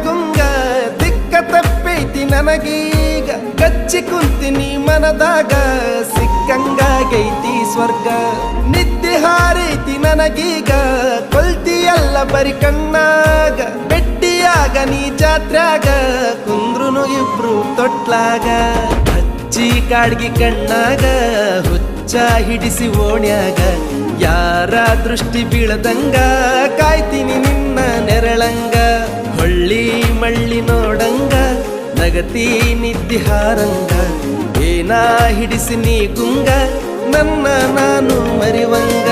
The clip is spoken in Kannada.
ಗುಂಗ ದಿಕ್ಕ ತಪ್ಪೈತಿ ನನಗೀಗ ಕಚ್ಚಿ ಕುಂತಿನಿ ಮನದಾಗ ಸಿಕ್ಕಂಗಾಗೈತಿ ಸ್ವರ್ಗ ನಿದ್ದೆ ಹಾರೈತಿ ನನಗೀಗ ಕೊಲ್ತಿಯಲ್ಲ ಬರಿ ಕಣ್ಣಾಗ ಬೆಟ್ಟಿಯಾಗ ನೀ ಜಾತ್ರ್ಯಾಗ ಕುಂದ್ರುನು ಇಬ್ರು ತೊಟ್ಲಾಗ ಹಚ್ಚಿ ಕಾಡ್ಗಿ ಕಣ್ಣಾಗ ಹುಚ್ಚ ಹಿಡಿಸಿ ಓಣ್ಯಾಗ ಯಾರ ದೃಷ್ಟಿ ಬೀಳದಂಗ ಕಾಯ್ತೀನಿ ನಿನ್ನ ನೆರಳಂಗ ಹೊಳ್ಳಿ ಮಳ್ಳಿ ನೋಡಂಗ ನಗತಿ ನಿದ್ದಿ ಹಾರಂಗ ಏನಾ ಹಿಡಿಸಿ ನೀ ಗುಂಗ ನನ್ನ ನಾನು ಮರಿವಂಗ